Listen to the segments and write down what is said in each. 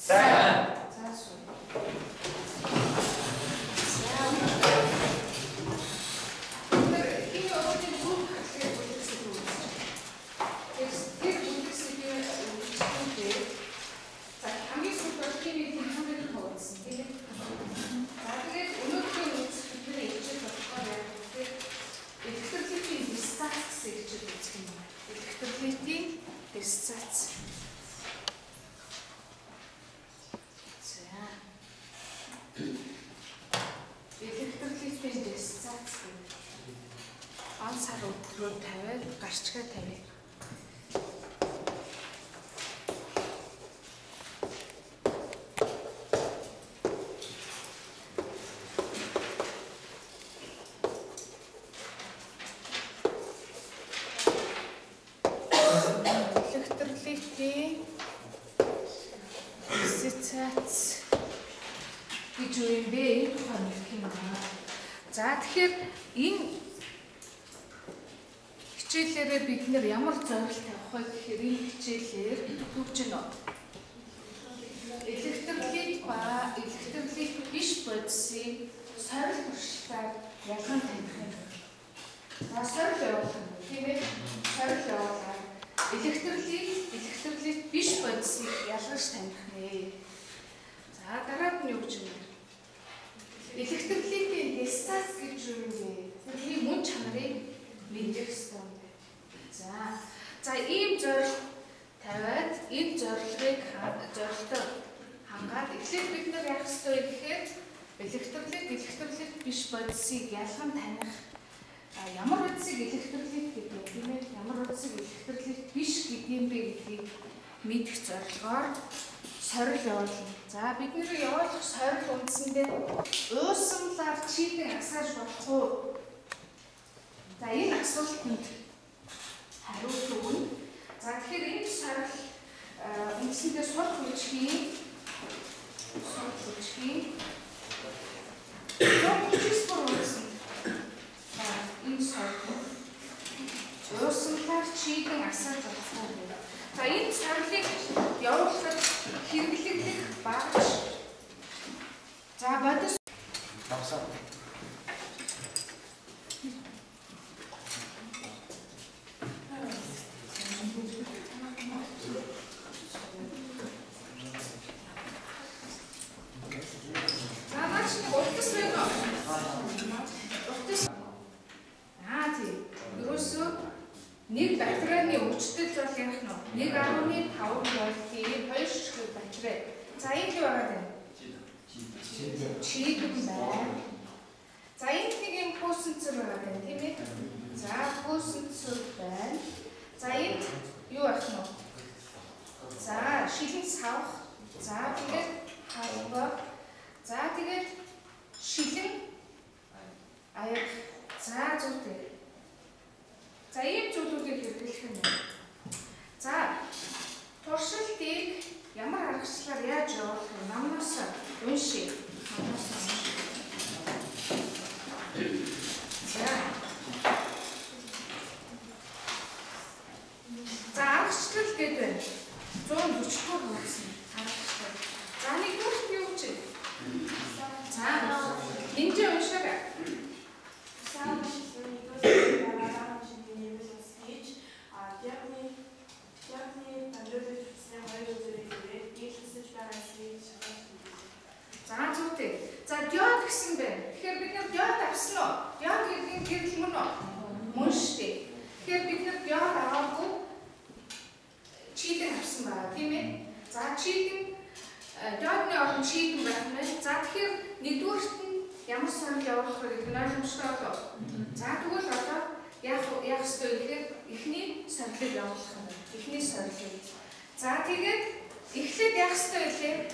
Сайн. За суу. Гарчгаа тавиа. Электрлитийн сицац гэж юм бэ? Энэ тухай нэг юм байна. За тэгэхээр энэ хичээлээрээ бид нэр ямар зорилт тавих вэ гэхээр энэ хичээлээр төвч нөө электролит ба электролит биш бодисын сорил туршлагаар ялган таних юм. За сорил явуулах юм тийм ээ. Сорил явуулаад электролит биш бодисыг ялгаж таних нэ. За дараад нь юу гэж юм бэ? Электролитийн дистанц гэж юу юм бэ? Тэрний мөн чанарыг мэдэх ёстой. За ийм зорилт тавиад энэ зорилгыг хангаад эхлээд бид нар яах ёстой гэхээр электролит биш бодисыг ялган таних ямар бодисыг электролит гэдэг тийм ээ ямар бодисыг электролит биш гэдэг юм бэ гэдгийг мэдэх зорилгоор сорил явуулна. За бидний явуулах сорил үндсэндээ уусамлаар чийдэн асааж болох уу? За энэ асуултанд хариулт өгнө. За тэгэхээр энэ сорил үндсэндээ сул хүчгийн 139 үндсэн. Энэ сорил уусамлаар чийдэн асааж болох уу? За энэ сорилыг явуулахад хэрэглэгдэх багаж. За бодис Авсан. Нэг батарейны өвчтөл бол яах нь 1.5 вольтын 2 ширхэг батарей. За энэ юу байгаа вэ? Чийдэн байна. За энэ нэг юм хөөсөнцөр байгаа юм тийм ээ. За хөөсөнцөр байна. За энд юу ах нь? За шилэн савх. За тэгээд халбар. За тэгээд шилэн аяг. За зүгтээ. За ийм зүйлүүдийг хэрэглэх юм. За туршилтыг ямар аргачлалаар яаж явуулах вэ? Намнаас уншия. За аргачлал гэдэг 140 хуудсан аргачлал. За нэгдүгürt юу ч. За энд уншаа. За зүгтээ. За диод гэсэн байна. Тэгэхээр бид нар диод авсан уу? Диод гэдэг нь гэрэл мөн үү? Мөн шүү дээ. Тэгэхээр бид нар диод аваагүй чийдэн авсан байна, тийм ээ? За чийдэн диодны орон чийдэн байна. За тэгэхээр нэгдүгürt нь ямар сорил явуулах вэ гэдэг нь ойлгомжтой болов. За тэгвэл одоо яах ёстой гэхээр эхний сорилыг явуулах юм. Эхний сорилыг. За тэгээд эхлээд яах ёстой вэ?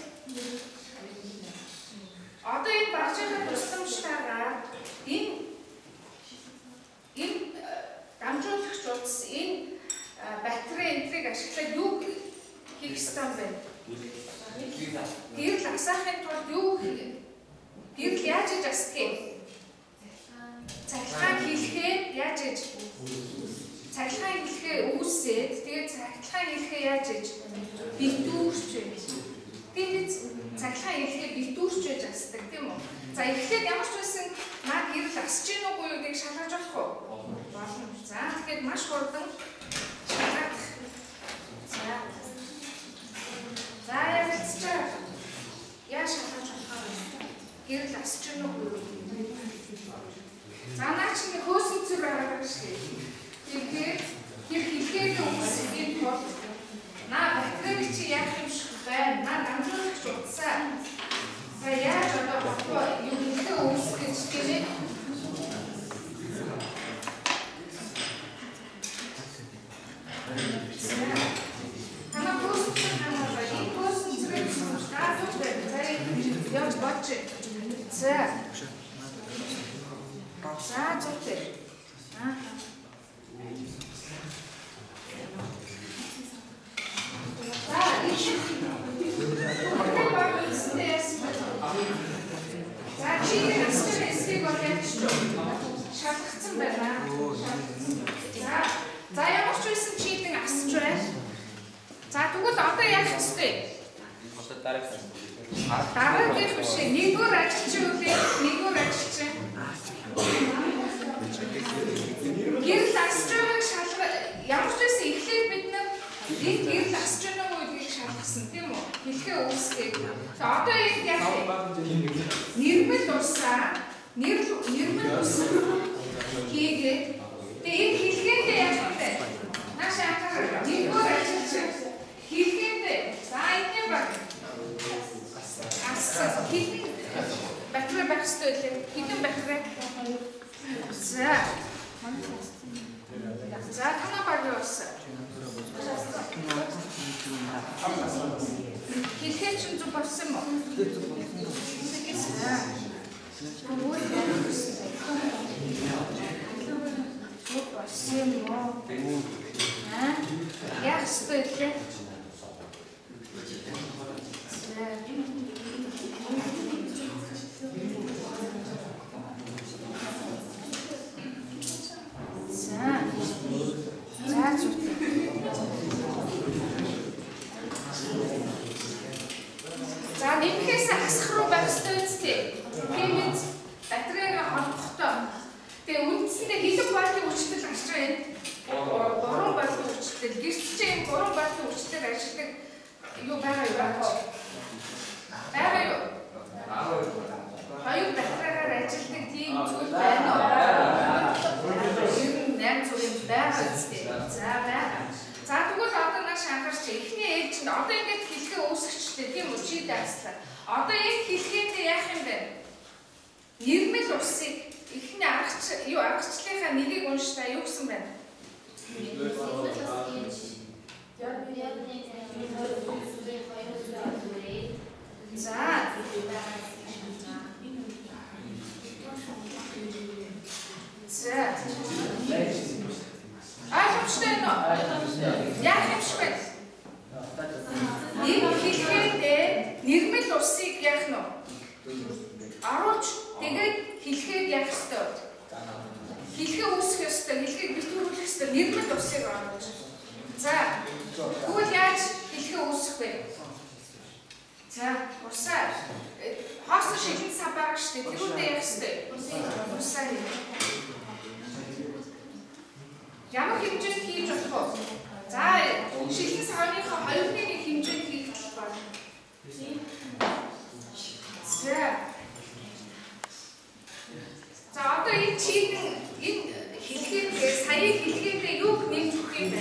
Одоо энэ багжийн тусламжтайгаар энэ дамжуулагч утас энэ батарей энтрийг ашиглаад юу хийх ёстой юм бэ? Гэрэл асаахын тулд юу гэрэл яаж хийж асдгийг? Цахилгаан хэлэхээр яаж хийж? Цахилгаан хэлэхээр үүсээд тэгээд цахилгаан хэлэхээр яаж хийж? Битүүрч вэ? Тийм биз цахилгаан эхлээд битүүрч байж асдаг тийм үү? За эхлээд ямар ч байсан наад гэрэл асч гин үгүй юу гэж шалгаж болох уу? Болно. За тэгэхээр маш хурдан шалгах. За ярилцчаа. Яа шалгаж болох вэ? Гэрэл асч гин үгүй юу? За наа чи хөөсөн зүр арга шүү. Тэгэхээр тэр хэлхээний үгсийн тулд наа бактерийг чи яах юм шиг байна. Наа намжуулагч утсаа. За яаж одоо бодлоо юм хэлхээ үүсгэж тийм ээ. Танаа хөөсөн зүр хамаагүй. Энэ хөөсөн зүрийг таасууж байна. За яаж бодч. За. За зүгтээ. За чи эсрэг болчих шалгацсан байна. За ямар ч байсан чи идэн асч байна. За тэгвэл одоо яах вэ? Одоо дараа гэх биш нэгдүгээр агч үлээ нэгдүгээр агч. Гэрэл асч байгааг шалга ямар ч байсан эхлээд бид нэг гэрэл асч байгаа үеийг шалгасан тийм үү? Хэлхээ үүсгэх. За одоо яах вэ? Нэрмэл усаа хийгээд тэгээ энэ хэлхээндээ яах вэ? Нааш анхаарал нэгдүгээр агч хэлхээндээ за энэ баг хитэн батарей байх ёстой лээ. Хитэн батарей. За танаа баг явсан. Хэлхээ чинь зүг болсон юм уу? Зүг болсон юм уу? Яах ёстой лээ? За нэмэхээс асах руу байх ёстой үстэй. Тэгээд батарейг холбохдоо. Тэгээ үндсэндээ хилэг баатын хүчтэй ашиж байна. Бороо баатын хүчтэй гэрчээ бороо баатын хүчтэй ашигладаг юу байгаа юу баач. Байгаа юу? Хоёр батарейгаар ажилладаг тийм зүйл байна уу? Нэг зүйл байгаа үстэй. За байгаа. За тэгвэл одоо наш анхаарч эхний ээлжинд одоо ингэж хэлхээ үүсгэжтэй тийм үү чи дааслаа. Одоо энэ хэлхээндээ яах юм бэ? Нэрмэл усыг эхний аргачлалынхаа нэрийг уншдаа юу гэсэн байна? За. Ойлгомжтой нөө. Яах юм шиг байна? Энэ хэлхээндээ нэрмэл усыг яах нь вэ? Аруулж тэгээд хэлхээд яах ёстой? Хэлхээ үүсгэх ёстой, хэлхийг битгүүлэх ёстой, нэрмэл усыг аруулж. За. Тэгвэл яаж хэлхээ үүсгэх вэ? За, усаа хоосон шилэн сав байгаа шүү дээ. Тэрүүдэд яах ёстой? Усаа хий. Ямар хэмжээнд хийж болох вэ? За, шилэн савныхаа 2/1 хэмжээнд хийж болох байна. За, одоо энэ хэлхээндээ саяын хэлхээндээ юу нэмж өгөх юм бэ?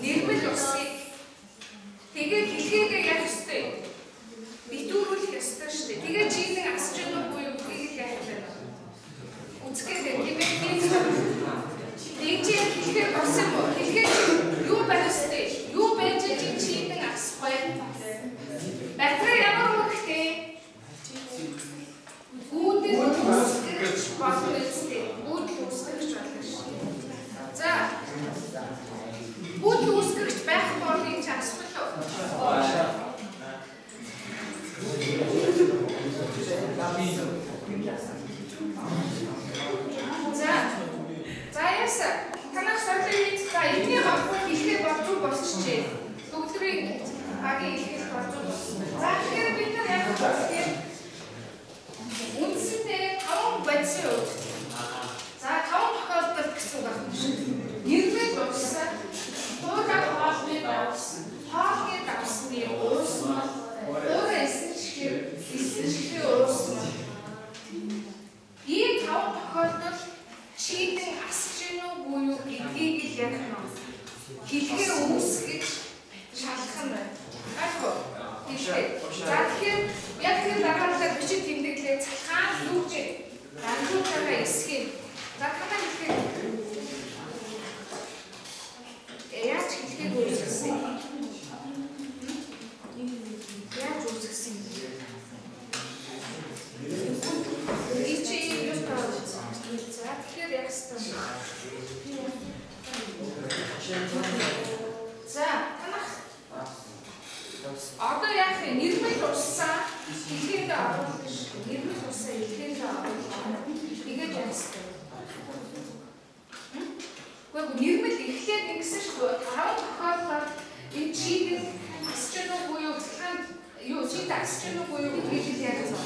Нэрмэл усыг. Тэгээд хэлхээндээ яах ёстой? Битүүрүүлэх ёстой шүү дээ. Тэгээд чи нэг асч байгаа буюу үгийг яах вэ? Үцгээд Дийчээ хэлхээ болсон юм уу? Хэлхээ юу байх ёстой? Юу байж чи нэг асахгүй? Батарей ямар үгтэй? Үүдэл үүсгэж болно үстэй. Үүдэл үүсгэж болно шүү. За. Үүдэл үүсгэж байх болыг чи асуулаа. За яса танах сорлын за эдний хавхыг хэлхээ болов болчихжээ. Төгөлдрийн хагийн хэлхээ орж болсон. За тэгэхээр бид нар яг тэгэхээр үндсэндээ 5 бодисын үед. За 5 тохиолдол гэсэн үг байна шүү. Нэрмэл болсон. Хуурай хоолны давсан. Хоолны давсны уусмал. Хуурай эсэнчлийн уусмал. Ийм 5 тохиолдол чийдэн асч гинүү буюу гэдгийг л яг нь хэлгээр үүсгэж шалах нь байна. Аахгүй. За тэгэхээр яг тэр дараалал бичиг тэмдэглээ цалхаан дүүжээ. Дамжуулж байгаа эсхийг. За танаа хэлэхэд яаж хэлэхэд үүсгэсэн? Яаж үүсгэсэн? За тэгэхээр яг стан. За танах одоо яг нэрмэл урсан хэлхээндээ оруулах шүү. Нэрмэл урсан хэлхээндээ оруулах. Тэгээд яасан. Гэхдээ нэрмэл эхлээд ингэсэн шүү. 5 тохиолдолд энэ чийдэн асч гэнэ буюу цалхаанд юу чийдэн асч гэнэ буюу гэдгийг яг зөв.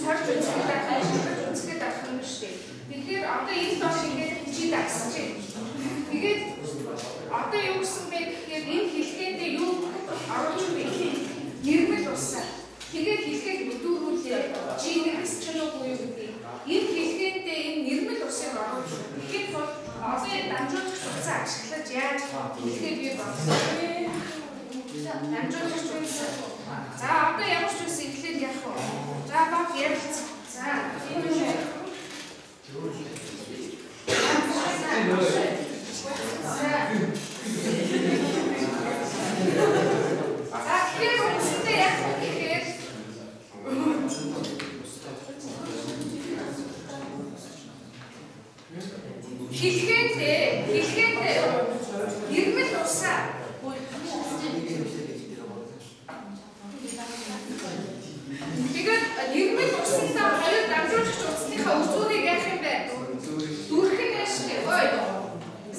Сарч үзэхэд авах юм шүү дээ. Тэгэхээр одоо энэ доош ингээд чийдэн асч гэнэ. Тэгээд одоо юу гэсэн бэ гэхээр энэ хэлхээндээ юу оруулж вэ? Нэрмэл урсан. Тэгээд хэлхээд өдөрүүлээ. Чийдэн асч гэнэ буюу гэдэг. Энэ хэлхээндээ энэ нэрмэл урсыг оруулж. Тэгэхэд бол одоо энэ дамжуулагч утсаа ашиглаж яаж хэлхээ бий болсон. Дамжуулагч утсаа. За одоо ямар ч үс эхлээд яах вэ? За баг ярилц. За тэгэхээр үндсэндээ яах вэ гэхээр хэлхээндээ нэрмэл урсаа тэгээд нэрмэл урсандаа хоёр дамжуулагч утасныхаа үзүүрийг яах юм бэ? Дүрхэн яаш вэ? Ой.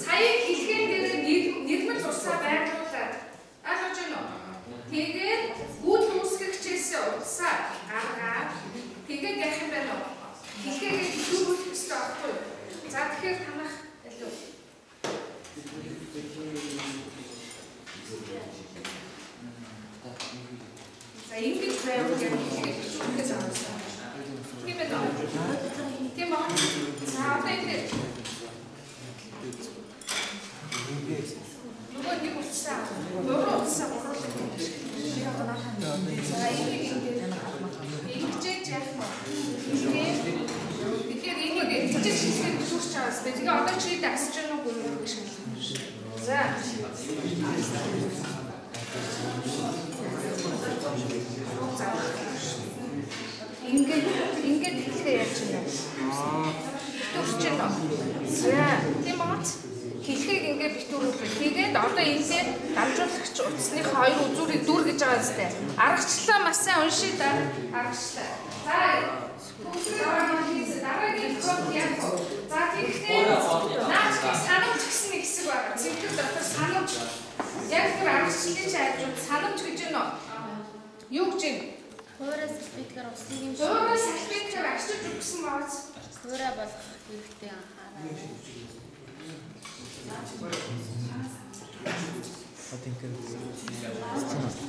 Саяын хэлхэн дээр нэрмэл урсаа байрлуулад ойлгож байна уу? Тэгээд үл үүсгэгчээс утсаа гаргаад тэгээд яах юм бэ нөө? Хэлхээгээ дүүрүүлэх ёстой байхгүй. За тэгэхээр танах илүү. За ингэж байвал яг хэлхээ дүүрүүлэх заасан. Тийм ээ. Тийм аа. За одоо энэ нөгөө нэг утсаа. Дөрөв утсаа оруулах. За энийг ингэж яах вэ? Тэгэхээр энийг ингэж хэлэхэд зүрч байгаа юм. Тэгээ одоо чи дасч гэнэ үгүй юу гэж шалгах шүү. За. Ингээд хэлэхэд яаж юм бэ? Зүрч гэнэ. За, тийм үү? Хэлхийг ингээд битүүрүүлээ. Тэгээд одоо энэсээ дамжуулагч утасны хоёр үзүүрийг дүр гэж байгаа зү. Аргачлаа маш сайн уншия да. Аргачлаа. За дараагийн код яах вэ? За тэгэхээр наач санамж гэсэн нэг хэсэг байгаа. Цэвэр дотор санамж. Яг тэр аргачлалын хайжууд санамж гэж байна уу? Юу гэж байна? Хуурай салфеткаар усан юм шиг. Хуурай салфеткаар арчиж өгсөн бааз. Хуурай болох хэрэгтэй анхаарал.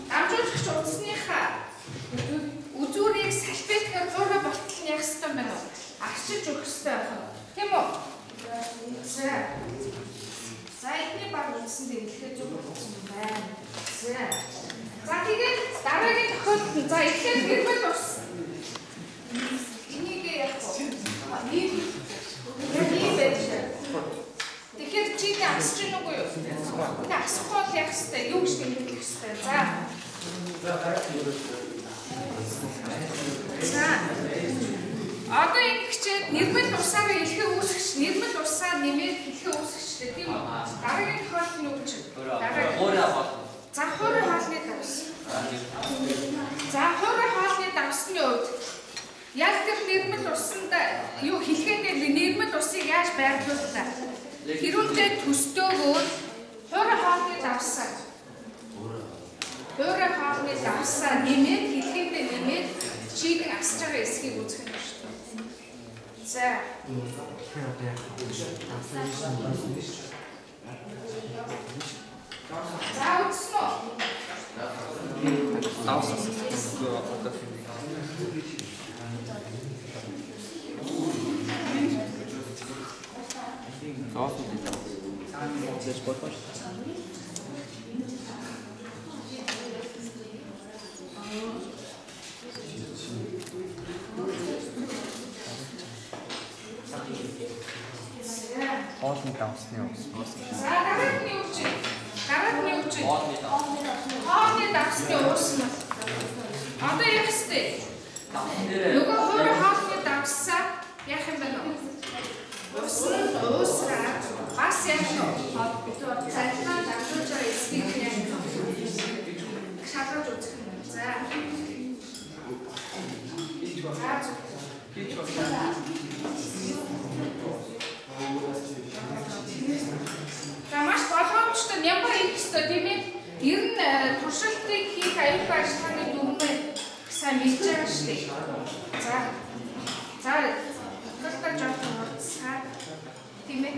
Дамжуулагч утасныхаа үзүүрийг салфеткаар зураг болтол нь яах ёстой юм байна уу? Арчиж өгөх ёстой байх. Тийм үү? За эдний баг үндсэндээ хэлэхэд зөв болсон байна. За тэгээд дараагийн тохиолдолд за эхлээд нэрмэл ус. Энийг яах вэ? Ийм байж. Тэгэхээр чи асч гэнэ үгүй юу? Тэ асахгүй л яах ёстой? Юу гэж тэмдэглэх ёстой? За. Одоо энэ хичээд нэрмэл усаараа хэлхээ үүсгэж, нэрмэл усаар нэмээд хэлхээ үүсгэжтэй тийм үү? Дараагийн тохиолдол нь юу гэж? За хуурай хоолны давс. За хуурай хоолны давсны үед яг тэр нэрмэл усанд юу хэлхээндээ нэрмэл усыг яаж байрлууллаа? Тэрүүнтэй төстөөгөө хуурай хоолны давсаа. хаалтны давсаа нэмээд хэлхийдээ нэмээд чийг асж байгаа эсхийг үзэх юм шүү дээ. За. За үзсэн үү? Хоолны давсны ус. За дараагийн юу чи? Хоолны давсны ус нь. Одоо яг хэвчээ. Нөгөө хөрөө хоолны давсаа яах юм бэ? Уусраа бас яг цайлтаа давжуулж байгаа эсхийг яг шалгаж үзэх юм. За. За маш боломжтой ямар их хэвчээ тийм ээ. Ер нь туршилтыг хийх аюулгүй ажиллагааны дүрмээ сайн мэдж байгаа шүү дээ. За гэртээ жоохон урдсаа тийм ээ.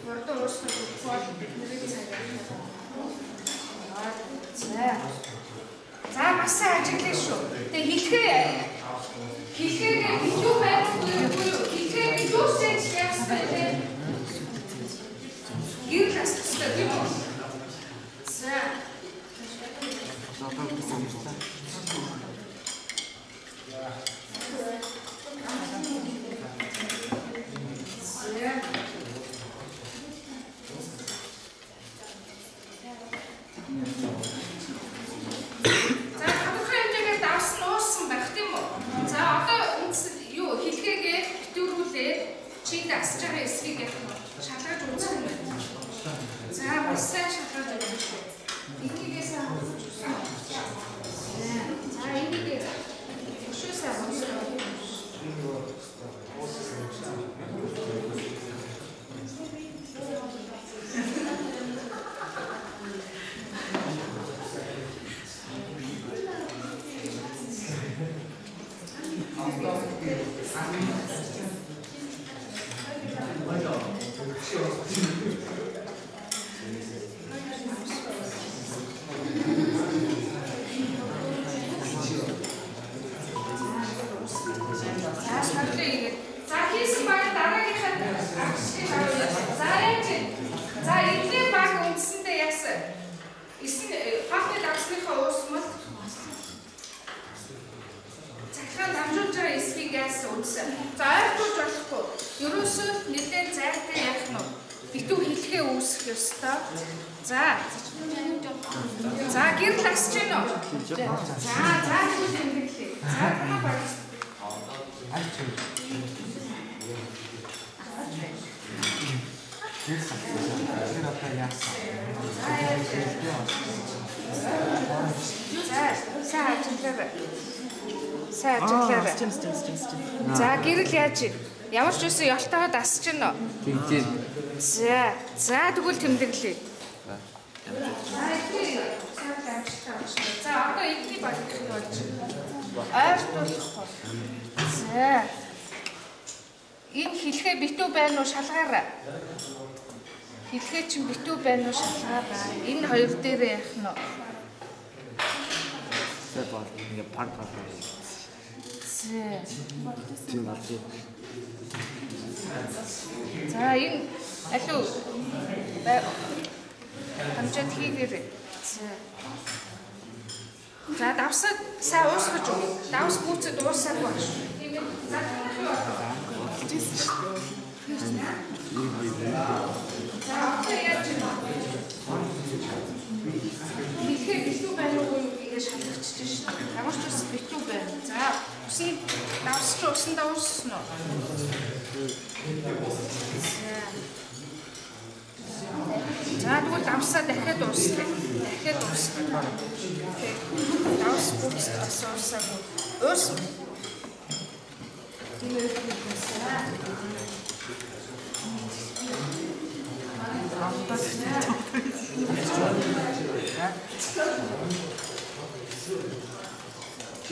Урдаа уусгах бол бидний цагаар. За бас сайн ажиглая шүү. Тэгээ хэлхээгээ битүү байхгүй хэлхээгээ юусэж яасан бэ? Гэр хасчихсан тийм үү? За. За гэрэл яаж ямар ч үсэн ёлтойгоо дасч гинэ. За тэгвэл тэмдэглэе. За одоо эдний багт болж ойртуулах. За энэ хэлхээ битүү байна уу шалгаараа. Хэлхээ чинь битүү байна уу шалгаараа. Энэ хоёр дээрээ яах нь вэ? За бол ингээ пар. За энэ алуу хамжаад хийгээрэй. За давсад сайн уусгаж өг. Давс бүцэд уусаагүй байна шүү. Тийм ээ. За хэлжсэн шүү дээ. За одоо яаж юм бэ? Хэлхээ битүү байна уу гэж шалгачиж шүү дээ. Ямар ч ус битүү байна. За усын давс ч усандаа ууссан уу? За тэгвэл давсаа дахиад уусгах. Дахиад уусгах. Давс бүц асуусаагүй. Уусна. За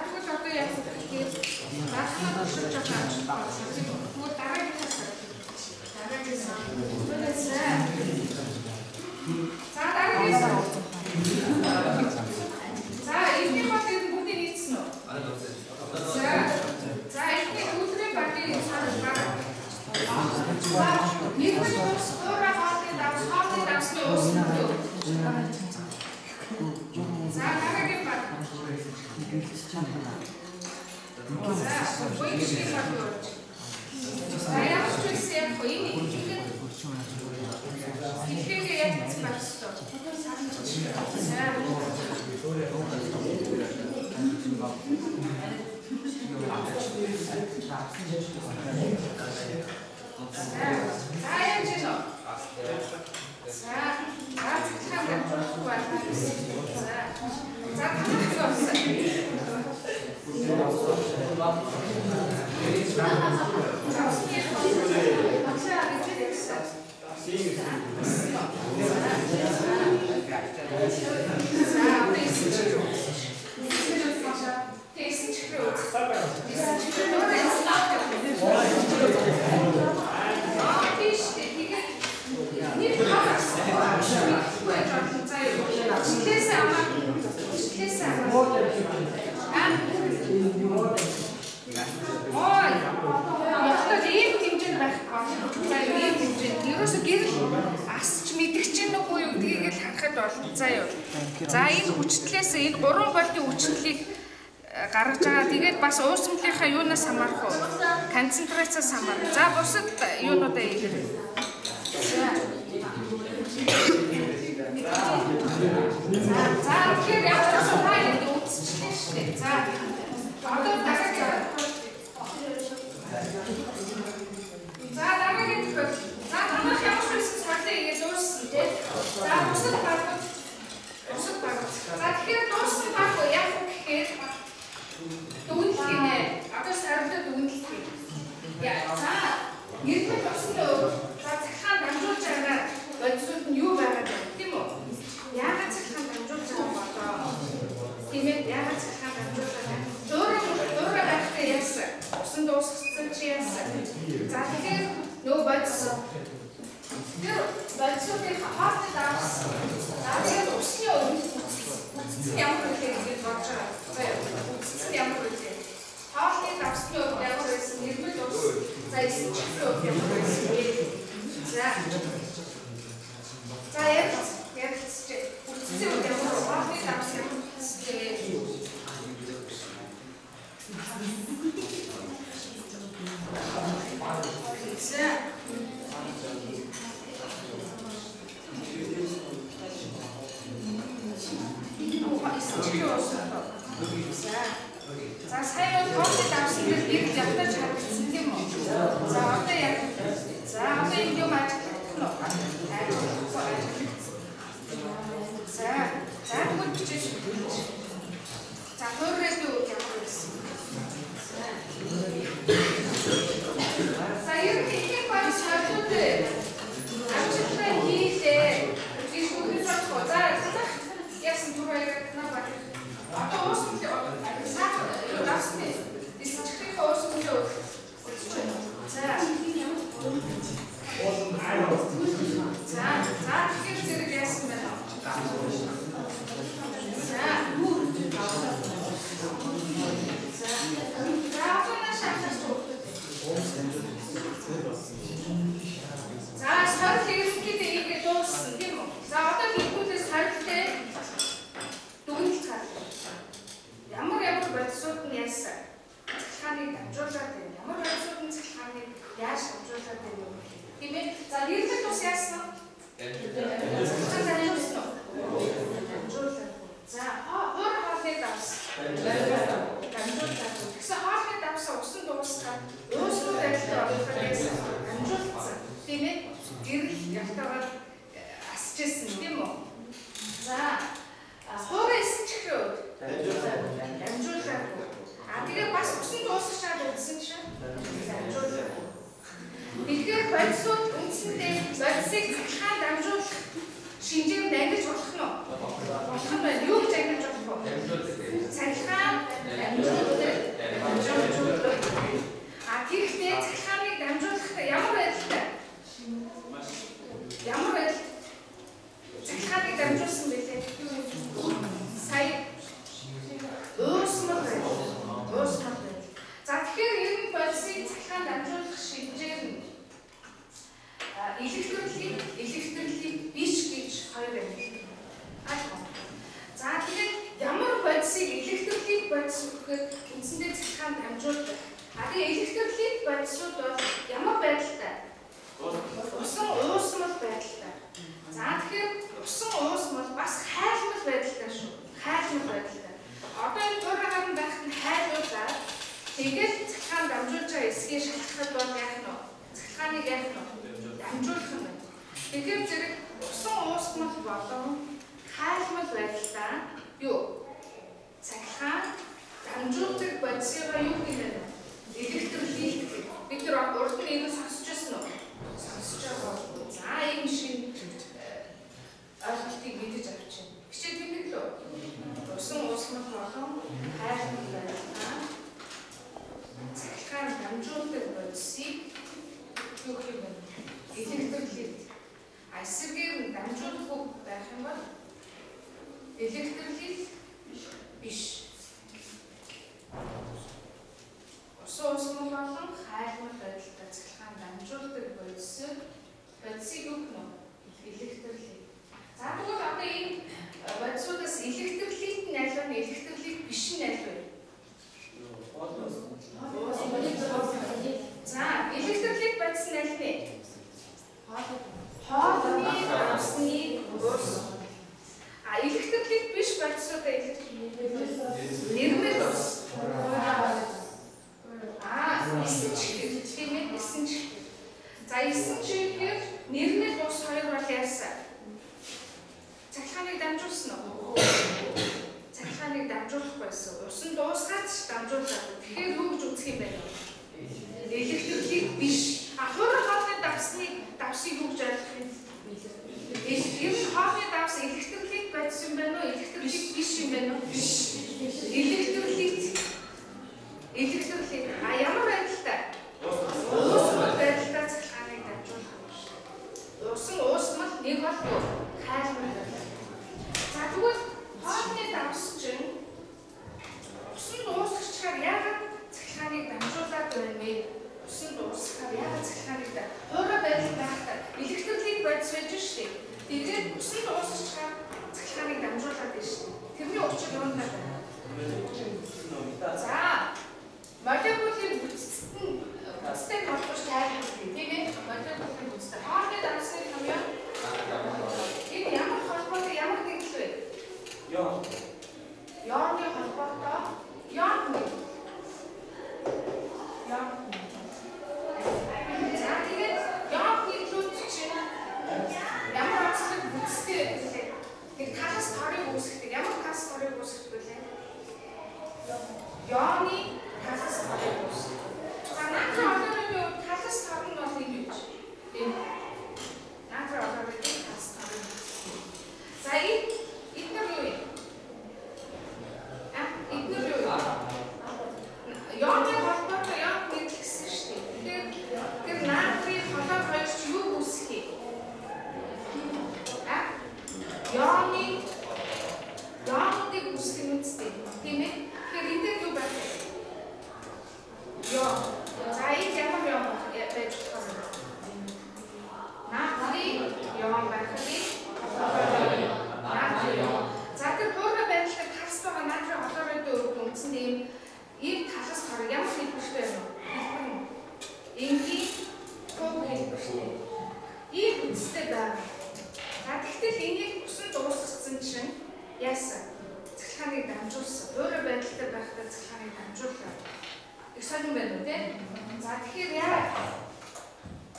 тэгвэл одоо яг тэгээд даатнаа шилж байгаа. Тэгвэл дараагийнхаас за дараагийнаас за ихний бат энэ бүгдийг нийцсэн үү? За ихний өдрийн батыг цааш гараа. Нэгэн ус өөрөө хаалтыг давсны ус. За дараагийн бат. За боёшиг бат. За яг ч үсээ хоёрын ихэнх яг цэцмэстэй. За энэ хүчтлээс энэ 3 болтын хүчтлийг гаргаж байгаа. Тэгээд бас уусмлынхаа юунаас хамаарах вэ? Концентрацаас хамаарах. За бусад юунуудаа ийгээрэй. За тэгэхээр яг ч сайн үтсчихлээ шүү дээ. За одоо дараагийн. За дараагийн төгөл. За танах ямар ч байсан цагдаа ингэ дууссан тий. За бусад багууд. За тэгэхээр дууссан баг яг гэхээр дүгнэлт гинэ. Одоо сарилдаа дүгнэлт гинэ. За нэрмэл болсны за захаан дамжуулж байгаа бодисууд нь юу байгаад байна тийм үү? Яагаад захаан дамжуулж байгаа болоо? Тийм ээ яагаад захаан дамжуулж байгаа? Дөөрэ байхдаа яасан? Усан дууссан чи яасан? За тэгэхээр нөө бодис тэр бодисуудын хаалтад авсан. За тэгээд усны үтцэн ямар үгээр ингэж бодож байгаа. Үтцэн ямар үгээр. Хаалтын авсны үед ямар байсан нэрмэл ус. За эсийн чихрийн үед ямар байсан. За яг үтцэн үед ямар хаалтын авс ямар үтцээ. За сайн тоолт авсан дээр нэг явтаж харагдсан тийм үү? За одоо яг одоо энэ юм ажиглах нь. За тэгвэл бичиж. За хөрөөд юу ямар байсан? За ер нь их баг шаардлагатай. Амжилттай хийлээ. Би бүгд бодгоо. За яасан түрүү наа. Одоо уусмал сахар давсны исчихрийн уусмал за тэгэхээр зэрэг яасан байна. За сарил хэрэглэхэд ингэ дууссан тийм үү? За одоо нэгдүүлээс сарилтай дүгнэлт гаргав. Ямар бодисууд нь яасан? Цахилгааныг дамжуулаад байна. Ямар бодисууд нь цахилгааныг яаж дамжуулаад байна вэ? Тийм ээ. За нэрмэл ус яасан? Дамжуулаад. За өөр хаалтыг давсан. Дамжуулаад. Тэгсэн хаалтыг давсан усан дуусгаад ууснууд айлтаа болоход яасан? Дамжуулсан. Тийм ээ. Гэрэл явтагаар асчээсэн тийм үү? За хоороо эсчихрээ дамжуулаад. Тэгээ бас усан дуусчихад үзсэн Тэгэхээр бодисууд үндсэндээ бодисыг цахилгаан дамжуулах шинжээр ангилж болох нь уу? Болох нь байна. Юу гэж ангилж болох вэ? Цахилгаан дамжуулдаг. Тэгэхдээ цахилгааныг дамжуулахдаа ямар байдалтай? Ямар байдал? Цахилгааныг дамжуулсан бэлээ. Сая уусмал байдал. За тэгэхээр энэ бодисыг цахилгаан дамжуулах шинжээр нь электрлийг биш гэж хоёр ангилна. За тэгээд ямар бодисыг электрлийг бодис гэхээр үндсэндээ цахилгаан дамжуулдаг. Тэгээ электрлийг бодисууд бол ямар байдалтай? Усан уусмал байдалтай. За тэгэхээр усан уусмал бас хайлмал байдалтай шүү. Хайлмал байдалтай. Одоо энэ туурайгаар нь байхад нь хайлуулаад тэгээд цахилгаан дамжуулж байгаа эсгээ шалгахад бол яах нь вэ? Цахилгааныг яах нь вэ? Дамжуулах юм байна. Тэгэхээр зэрэг усан уусмал болон хайлмал байдалтай юу? Цахилгаан дамжуулдаг бодисыгаа юу гэх юм бэ? Электрлийг бид нар урд нь энэ сонсч байсан уу? Сонсч байгаа. За ийм шиг ойлголтыг мэдэж авчихна. Хичээл тэмдэг лөө. Усан уусмал болон хайлмал байдалтай цахилгаан дамжуулдаг бодисыг юу гэх юм бэ? Электрлийг эсрэгээр нь дамжуулах үг байх юм бол электрлийг биш. Усан уусмал болон хайлмал байдалтай цахилгаан дамжуулдаг бодисыг юу гэх нь? Электрлийг. За тэгвэл одоо энэ бодисуудаас электрлийг нь аль вэ? Электрлийг биш нь аль вэ? За электрлийг бодис нь аль вэ? Хоолны давсны ус. Электрлийг биш бодисуудаа нэрмэл ус. Эсэн чихэр тийм ээ, эсэн чихэр. За эсэн чихэр нэрмэл ус хоёр бол яасан? Цахилгааныг дамжуулсан уу? Цахилгааныг дамжуулахгүйсэн. Усан дуусгаад ч дамжуулаад. Тэгэхээр юу гэж үзэх юм бэ? Электрлийг биш. Хуурай хоолны давсыг юу гэж ойлгох юм? Энэ хоолны давс электрлийг бодсон юм байна уу? Электрлийг биш юм байна уу? Биш. Электрлийг ямар байдалтай? Уусмал байдалтай цахилгааныг дамжуулах. Усан уусмал нэг бол хайлмал байдал. За тэгвэл хоолны давс чинь усан дуусчихаар яагаад цахилгааныг дамжуулаад байна вэ? Усан дуусахаар яагаад цахилгааныг хуурай байдал байхдаа электрлийг бодис байж штеп. Тэгээд усан дуусчихаар цахилгааныг дамжуулаад байна штеп. Тэрний учир юунд байна? За молекулын бүцтэй холбооч тайлбарлах тийм ээ. Молекулын бүцтэй. Хоолны давсны юм яа? Энэ ямар холбоотой ямар нэгдэл вэ? Яарны холбоотой яарны. За тэгээд яарны лүүд чинь ямар онцлог бүцтэй вэ? Тэг талаас торыг үүсгдэг. Ямар талаас торыг үүсгдэг вэ? Яарны талаас торыг үүсгдэг. За натрий олоорын талаас тор нь бол энэ юу вэ? Тийм. Натрий олоорын талаас торыг үүсгдэг. За эдгээр юу вэ? Эдгээр юу вэ? Яарны холбоотой яарны гэсэн шүү дээ. Тэгэхээр натрий холоор хоёр ч юу үүсгэх юм? Яарныг үүсгэх нь үстэй. Тийм ээ? Тэгэхээр энэ дээр юу байх вэ? За энэ ямар яам байж болох вэ? Натрий яам байх вэ? За тэр хуурай байдлаар талс байгаа натрий холоорын үндсэндээ ийм талас хорог ямар хэлбэртэй байна вэ? Энгийн тог хэлбэртэй. Ийм үндстэй байна. За тэгтэл энийг усан дуусгасан чинь яасан? Цахилгааныг дамжуулсан. Хуурай байдалтай байхдаа цахилгааныг дамжууллаа. Их сонирн байна уу те? За тэгэхээр яа?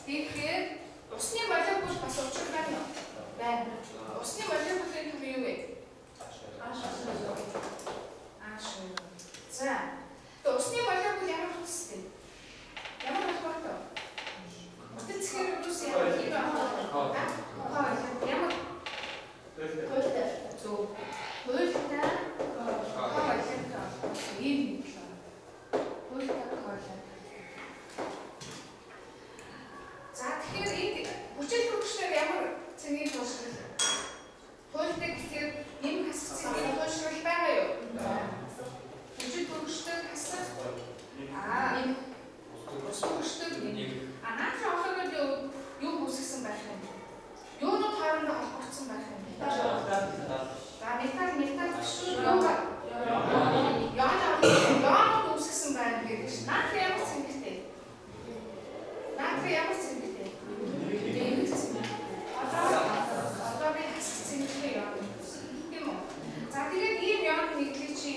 Тэгэхээр усны молекул бас учир байна уу? Байна. Усны молекулын төв юу вэ? Ашиг. За. Тэгээ усны молекул ямар үстэй? Ямар холбоотой? Утас Ямар хуйлтай. Зөв. Хуйлтай. Ийм хуйлтай хоолой. За тэгэхээр энэ хүчил хөгжлөөр ямар цэнийг туушрал? Хуйлтай гэхээр нэм хасах цэнийг туушрал байгаа юу? Хүчил хөгжлөөр хасах нэм хөгжлөөр нэм. Наача охоргод юу үүсгэсэн байх юм? Юунууд хоорондоо холбогдсон байх юм? За метал шүү юугаар? Яанууд үүсгэсэн байна гэдэг чинь. Наатри ямар цэнгтэй? Наатри ямар цэнгтэй? Одоо би хасах цэнгтэй яа. Тийм үү? За тэгээд ийм яад нэглэж чи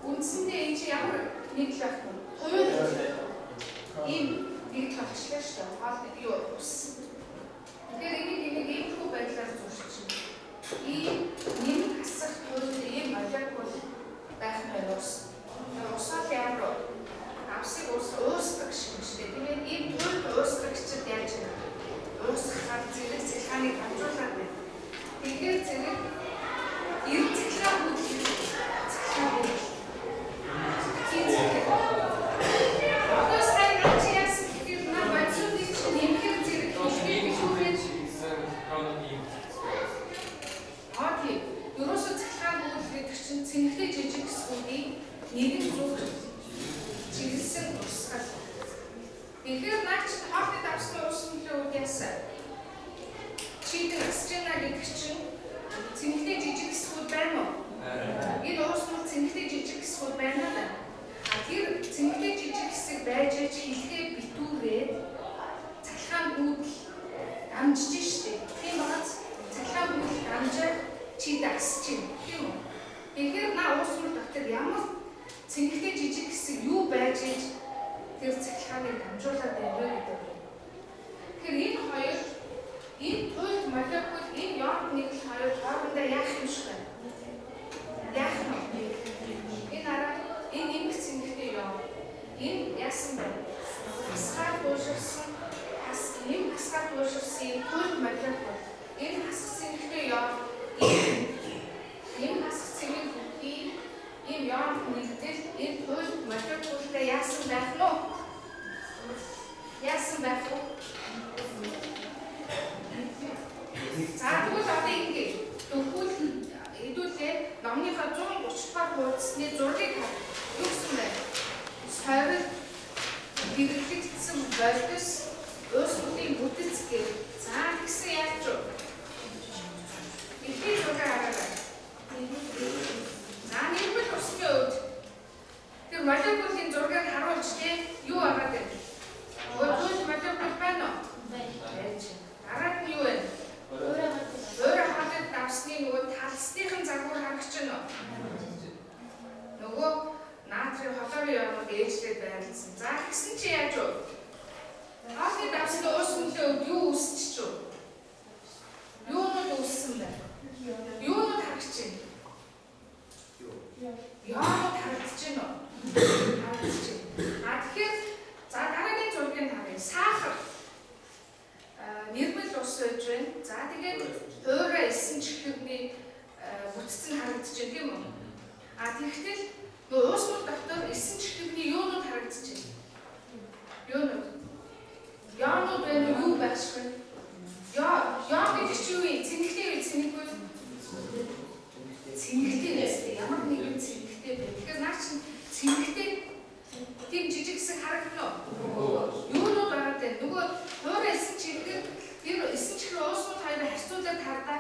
үндсэндээ энэ чи ямар нэгл байх вэ? Хоёул ийм нэгл багшлаа шүү дээ. Хоолны юу үссэн. Тэгэхээр энийг ийм хүү байдлаар зурчих. Ийм нэм хасах хоёул ийм молекул байх нь усаал ямар амсыг уусдаг шиг шүү дээ. Тэгээд ийм төрөл уусдагчид яаж уусгахаар зэрэг цэлхааныг хамжуулаад байна. Тэгэхээр зэрэг эрд цэлхаан бүлэг цэлхаан бүлэг. Одоо сайн чи яасан гэхээр нар бодсоны чинь нэмхэр зэрэг бишүүрэж тийм. Ерөөсөө цэлхаан бүлэг гэдэг чинь цэнхтэй жижиг хэсгүүдийн нэгэн зүг чиглэсэн урсгал. Тэгэхээр наач хоолны давсны уусны үед яасан? Чийдэн асчна гэдэг чинь цэнхтэй жижиг хэсгүүд байна уу? Энэ уусны цэнхтэй жижиг хэсгүүд байна да. Тэр цэнхтэй жижиг хэсэг байж хилхээ битүүрээд цалхаан бүдэл амжиж штеп. Тийм багц цалхаан бүдэл амжаад чийд асч юм. Тийм үү? Тэгэхээр уусны дотор ямар цэнхтэй жижиг хэсэг юу байж тэр цалхааныг дамжуулаад байна вэ гэдэг. Тэгэхээр энэ хоёр энэ туйлд молекул энэ яад нэгл хоёр хоорондоо яах юм шиг байна. Яах нь? Энэ араа энэ имх цэнхтэй яа. Энэ яасан байна? Хасгаар дууширсан ийм хасгаар дууширсан туйлд молекул. Энэ хасах цэнхтэй яа. Энэ хасах цэнхийг ийм яад нэгдэл энэ туйлд молекултай яасан байх нь? Яасан байх вэ? За тэгвэл одоо ингэ төгөл хэдүүлээ номныхаа 130 дугаар хуудасны зургийг юу гэсэн бэ? Сойрол хэрэглэгдсэн болдос уусгуудын бүтэц гэх. За тэгсэн яаж вэ? Ихний зураг хараарай. За нэгдүгээр усны үед тэр молекулын зургийг харуулж юу агаад байна? Туйлд молекул байна уу? Байж. Дараад нь юу вэ? Өөрөө хадад давсны нөгөө талсныхын загвар харагч нь уу? Нөгөө натрийн хлорын ионууд ээжлээд байрлсан. За тэгсэн чи яаж вэ? Хаалны давсны уусны үед юу үүсчих вэ? Юунууд үүссэн бэ? Юунууд харагч байна? Яанууд харагдаж байна уу? Харагдаж байна. Тэгэхээр за дараагийн зургийг харъя. Сахар нэрмэл ус байж байна. За тэгээд хуурай эсэн чихрэгний бүтцэн харагдаж байна тийм үү? Тэгэхдээ нөгөө уусмал дотор эсэн чихрэгний юунууд харагдаж байна? Юунууд? Яанууд байна уу? Юу байшгүй? Яа гэдэг чи юу вэ? Цэнхтэй үү? Цэнхгүй? Цэнхтэй нэстэй. Ямар нэгэн цэнхтэй байна. Тэгэхээр наа чинь цэнхтэй тийм жижиг хэсэг харагдана уу? Юунууд байгаа вэ? Нөгөө хуурай эсэн чихрэг тэр эсэн чихрэг уусмал хоёроо харьцуулаад хардаа.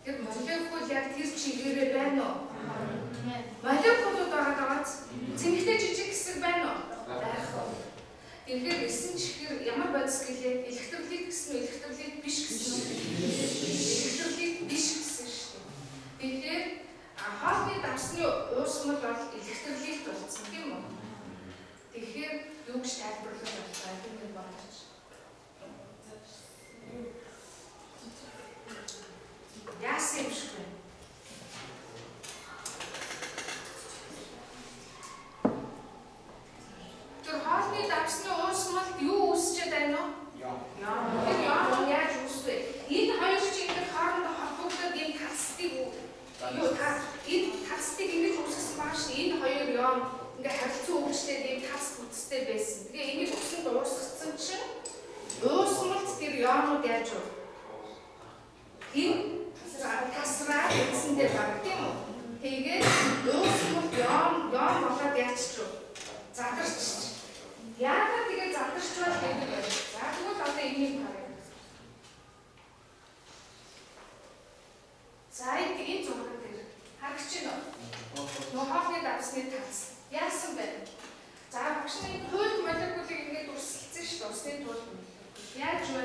Тэр молекул яг тэр чигээрээ байна уу? Молекулууд байгаа цэнхтэй жижиг хэсэг байна уу? Байх уу? Тэгэхээр эсэн чихэр ямар бодис гэлээ? Электролит гэсэн үү? Электролит биш гэсэн үү? Электролит биш гэсэн шүү дээ. Тэгэхээр хоолны давсны уусмал бол электролит болсон тийм үү? Тэгэхээр юу гэж тайлбарлах болтой гэдэг бодож. Яасан юм шиг байна. Тэр хоолны давсны уусмалд юу үүсчээд байна вэ? Яа. Тэр яа яам ингээ харилцан үйлчлээд ийм тас бүтцтэй байсан. Тэгээ энийг усанд уусгацсан чинь уусмалт тэр яамууд яаж вэ? Энэ тасраа эцэндээ баг тийм үү? Тэгээд уусмалт яам болоод яачих вэ? Задарч. Яагаад тэгээ задарч байна гэдэг вэ? За тэгвэл одоо энийг харъя. За энэ зураг дээр харагч байна уу? Нохоохны давсны тац. Яасан бэ? За багшны хууль молекулыг ингээд үрсэлцэн шүү дээ. Усны тулд. Яаж вэ?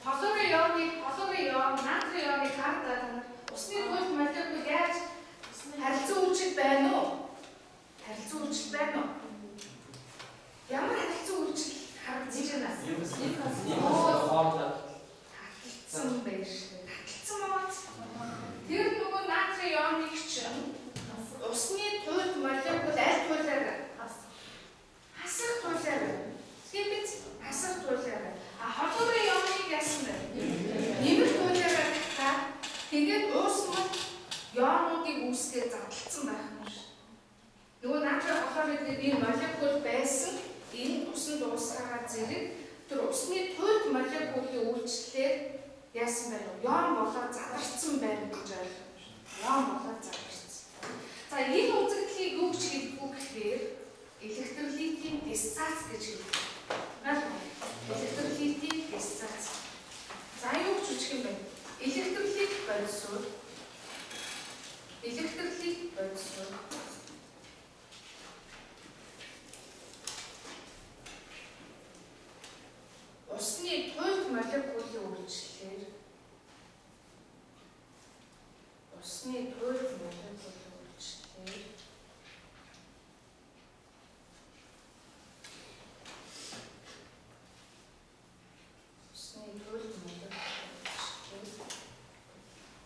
Холоорын яам, натрийн яамыг хардаад усны тулд молекул яаж харилцан үйлчил байна уу? Харилцан үйлчил байна уу? Ямар харилцан үйлчил харагдаж байна? Таталцсан байж шүү дээ. Таталцсан мод. Тэр нөгөө натрийн яамыг чинь усны тулд молекул аль туулаар хасах туулаар тийм биз? Хасах туулаар. Холоорын яамыг яасан бэ? Нэмэр туулаар та тэгээд уусмал яамуудыг үүсгэж задлцсан байх юм шиг. Нөгөө натрийн холоорын энэ молекул байсан энэ усанд уусгаагаа зэрэг тэр усны тулд молекулын үйлчлэлээр яасан байх вэ? Яам болоод задарсан байна гэж ойлгож байна. Яам болоод задарсан. За энэ үзэгдлийг юу гэж хэлдэг вэ гэхээр электролитийн диссоц гэж хэлдэг. Электролитийн диссоц. За юу гэж үгч юм бэ? Электролит бодисууд. Усны тулд молекулын үйлчлэлээр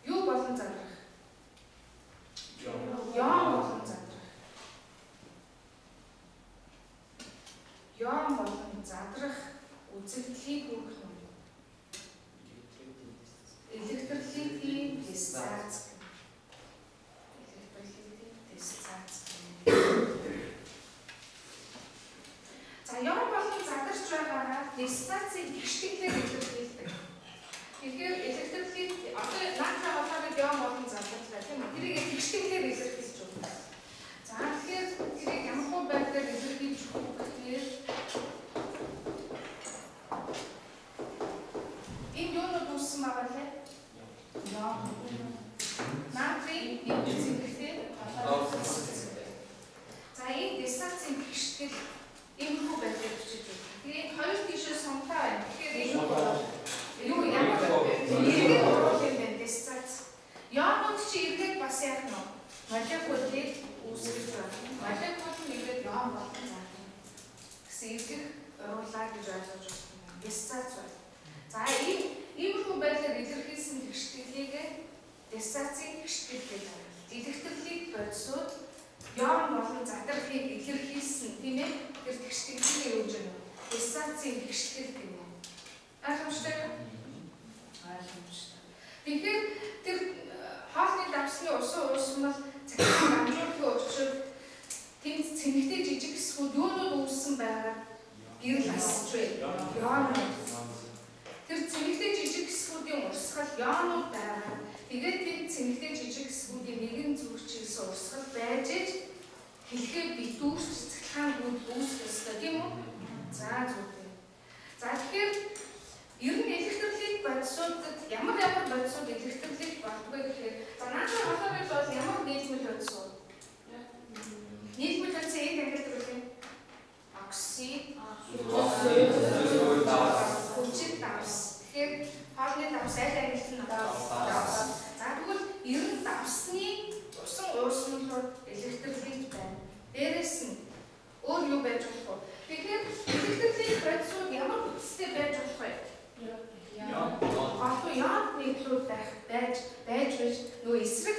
юу болон задрах? Яам болон задрах. Яам болон задрах үзэгдлийг өгөх юм. Электролитийн диссоц. За яам болон задарч байгаагаа диссоцыг гიშгэлээр илэрхийлдэг. Тэгэхээр электролит одоо натрийн холоорыг яам болон задарлаа тийм үү? Тэрийг гიშгэлээр илэрхийлж байна. За тэгэхээр тэрийг ямар байдлаар илэрхийлж өгөх гэхээр энэ юунууд үүссэн байгаа лээ? Натрийн нэмэгдэлтэй за энэ диссоцын гიშгэл иймэрхүү байдлаар бичиж байна. Тэгээд хоёр тишээ сумтай байна. Тэгэхээр юу ямар иргэд оруулах юм бэ диссоц? Яамууд чи иргэд бас яах нь вэ? Молекулыг үүсгэж байна. Молекул нь иргэд яам болон заах. Гэсэн иргэх оруулаа гэж ойлгож байна. Диссоц байна. За иймэрхүү байдлаар илэрхийлсэн гიშгэлийг диссоцын гიშгэл гэж байна. Электролит бодисууд яам болон задрахыг илэрхийлсэн тийм ээ тэр гიშгэлийг юу гэж байна? Диссоцын гიშгэл гэнэ. Ойлгомжтой юу? Ойлгомжтой. Тэгэхээр тэр хоолны давсны усан уусмал цахилгаан амжуулахын учир тэнд цэнэгтэй жижиг хэсгүүд юунууд үүссэн байгаа гэрэл асч байна. Яам. Тэр цэнэгтэй жижиг хэсгүүдийн урсгал яамууд байгаа. Тэгээд тэнд цэнэгтэй жижиг хэсгүүдийн нэгэн зүгчээс урсгал байж хэлхээ битүүрч цахилгаан үүсэх ёстой тийм үү? За зүгтэй. За тэгэхээр ер нь электролит бодисуудад ямар бодисууд электролит болдгоо гэхээр за натрийн холоорыг бол ямар нийлмэл бодисууд? Нийлмэл бодис энд ангилдаг үгүй. Оксид, хүчит давс. Тэгэхээр хоолны давс аль ангилсан давс. За тэгвэл ер нь давсны усан уусмал электролит байна. Дээрээс нь өөр юу байж болох вэ? Тэгэхээр электролит бодисууд ямар бүтцтэй байж болох вэ? Яам нийтлүүд байж нөгөө эсрэг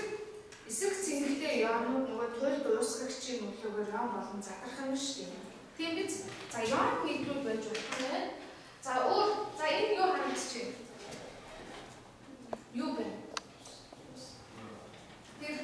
цэнгэлтэй яамууд нөгөө туйлд уусгагчийн нөлөөгөөр яам болон задрах юм шүү дээ. Тийм биз? За яам нийтлүүд байж болох юм. За энэ юу харагдаж байна? Юу бэ? Тэр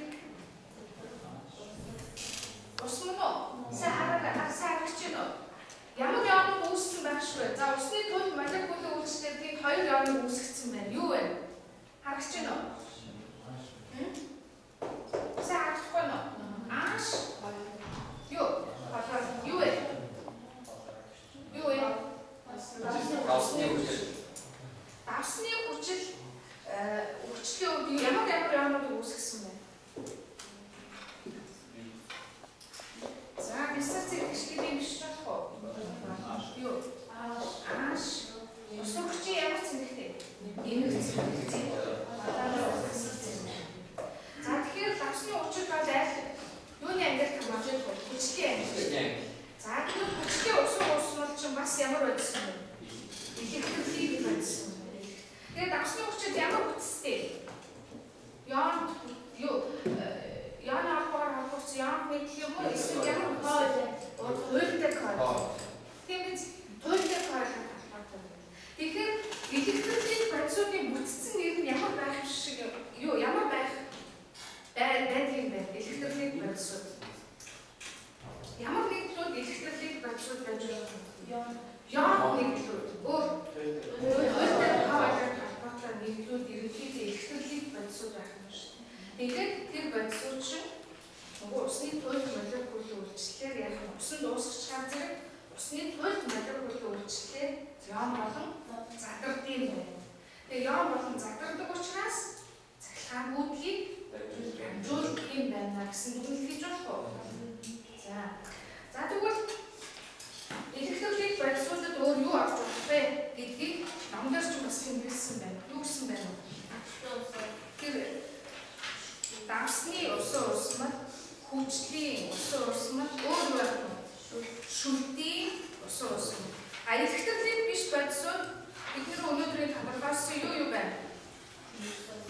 Тийм биз? Туйлын хоолой холбоотой. Тэгэхээр электролит бодисуудын бүтцэн нэр нь ямар байх шиг ямар байх байдаг юм бэ? Электролит бодисууд. Ямар нэгдлүүд электролит бодисууд байж байгаа юм? Яа нэгдлүүд. Туйлын хоолой холбоотой нэгдлүүд ерөнхийдөө электролит бодисууд байх юм шүү. Тэгэхээр тэр бодисууд чинь усны туйлын молекулын үйлчлэлээр яг усан дуусчихсан зэрэг усны туйлын молекулын үйлчлэлээр йон болон задардсан юм байна. Тэгээ йон болон задардаг учраас цахилгаан гүйдлийг хэмжүүлдэг юм байна гэсэн дүгнэлт хийж болох уу? За тэгвэл электролит бодисуудад өөр юу авч болох вэ гэдгийг номдор ч бас тэмдэглэсэн байна. Юу гэсэн байна вэ? Тэр давсны усан урсмал, хүчлийн усан урсмал өөр юу байх вэ? Шүлтийн усан урсмал. Электролит биш бодисууд бидний өнөөдрийн тодорхойлсон юу байна?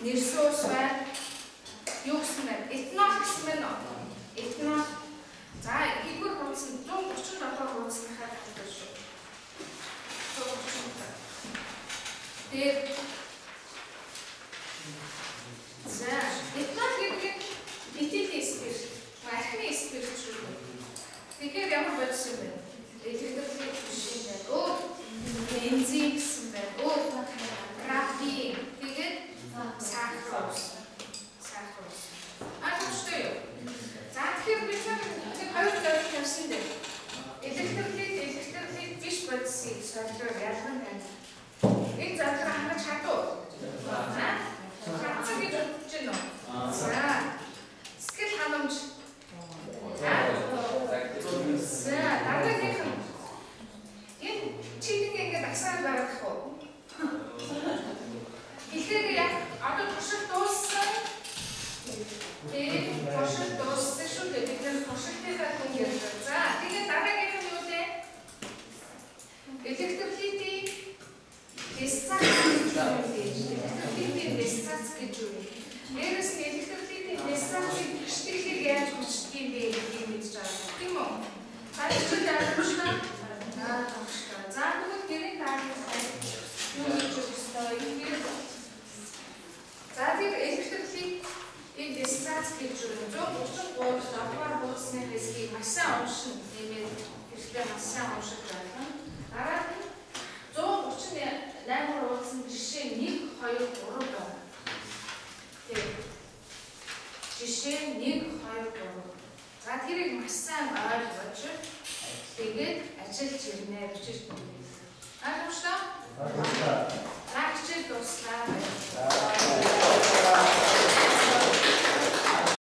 Нэрсэн ус байна. Юу гэсэн байна? Этнол гэсэн байна уу? Этнол. За, эдгээр хуудас нь 137 хуудасныхаа татдаг шүү. 137. Тэгээд за, этнол гэдэг нь метилын спирт, архины спирт шүү. Тэгэхээр ямар бодис юм бэ? Электролит биш юм байна. Бензин гэсэн байна. Графин. Тэгээд сахароос. Ааштай юу? За тэгэхээр бид нэг хоёр зүйл явсан дээ. Электролит биш бодисыг солиор ялган байна. Энэ задлага хангаж чадуу. Хацаг гэж бодож байна уу? За. Скэл ханамж. За, дараагийнх нь энэ чиглэг ингээд агсаар гаргах уу? Тэгэхээр яг одоо туршилт дууссан. Тэгээд туршилт дууссан шүү дээ. Бид нэр туршилтынхаа хүн ярьж байна. За, тэгээд дараагийнх нь юу вэ? Электролитийн дисцац гэж юу вэ? Дээрээс нь электролитийн дисцацыг гიშтэглийг яаж хүчдэг юм бэ гэдгийг мэдж байгаа. Тийм үү? Харин даалгавчнаа за тэгвэл гэрийн даалгавар юу гэж өгсөй юм. За тэр электролит энэ дисцац гэж юу 133 давхар хуудасны хэсгийг маш сайн уншин нэмээд хэрэгтэй маш сайн уншиж байна. Дараа нь 138 хуудасны жишээ 1 2 3 байна. Жишээ 1 2 3. За тэрийг маш сайн ойлгож тэгээд ажиллаж ирнэ гэж байна.